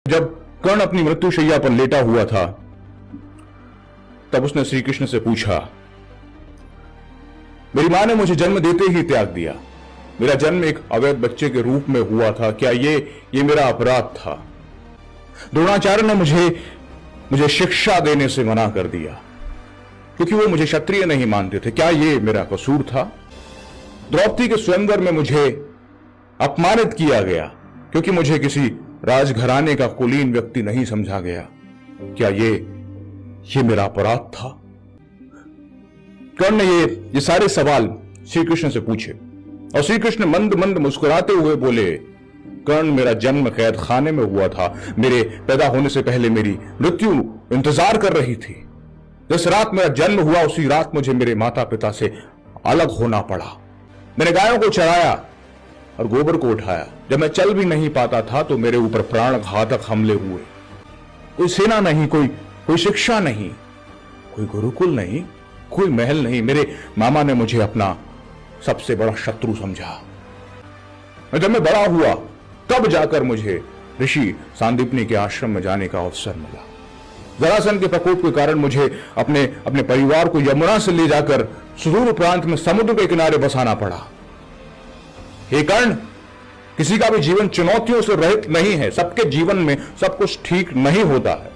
जब कर्ण अपनी मृत्युशैया पर लेटा हुआ था तब उसने श्री कृष्ण से पूछा, मेरी मां ने मुझे जन्म देते ही त्याग दिया। मेरा जन्म एक अवैध बच्चे के रूप में हुआ था। क्या ये मेरा अपराध था? द्रोणाचार्य ने मुझे शिक्षा देने से मना कर दिया क्योंकि वो मुझे क्षत्रिय नहीं मानते थे। क्या ये मेरा कसूर था? द्रौपदी के स्वयंवर में मुझे अपमानित किया गया क्योंकि मुझे किसी राजघराने का कुलीन व्यक्ति नहीं समझा गया। क्या ये मेरा अपराध था? कर्ण ने ये सारे सवाल श्री कृष्ण से पूछे और श्री कृष्ण मंद मंद मुस्कुराते हुए बोले, कर्ण, मेरा जन्म कैद खाने में हुआ था। मेरे पैदा होने से पहले मेरी मृत्यु इंतजार कर रही थी। जिस रात मेरा जन्म हुआ उसी रात मुझे मेरे माता पिता से अलग होना पड़ा। मैंने गायों को चराया और गोबर को उठाया। जब मैं चल भी नहीं पाता था तो मेरे ऊपर प्राण घातक हमले हुए। कोई सेना नहीं, कोई शिक्षा नहीं, कोई गुरुकुल नहीं, कोई महल नहीं। मेरे मामा ने मुझे अपना सबसे बड़ा शत्रु समझा। जब मैं बड़ा हुआ तब जाकर मुझे ऋषि सांदीपनी के आश्रम में जाने का अवसर मिला। जरासंध के प्रकोप के कारण मुझे अपने परिवार को यमुना से ले जाकर सुदूर प्रांत में समुद्र के किनारे बसाना पड़ा। हे कर्ण, किसी का भी जीवन चुनौतियों से रहित नहीं है। सबके जीवन में सब कुछ ठीक नहीं होता है।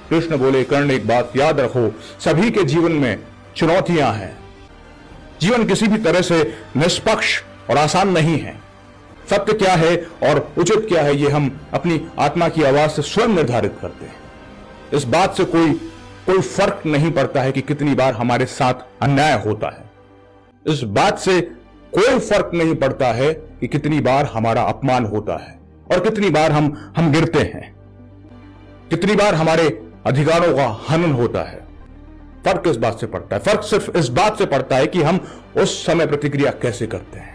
कृष्ण बोले, कर्ण, एक बात याद रखो, सभी के जीवन में चुनौतियां हैं। जीवन किसी भी तरह से निष्पक्ष और आसान नहीं है। सत्य क्या है और उचित क्या है, ये हम अपनी आत्मा की आवाज से स्वयं निर्धारित करते हैं। इस बात से कोई फर्क नहीं पड़ता है कि कितनी बार हमारे साथ अन्याय होता है। इस बात से कोई फर्क नहीं पड़ता है कि कितनी बार हमारा अपमान होता है और कितनी बार हम गिरते हैं, कितनी बार हमारे अधिकारों का हनन होता है। फर्क इस बात से पड़ता है, फर्क सिर्फ इस बात से पड़ता है कि हम उस समय प्रतिक्रिया कैसे करते हैं।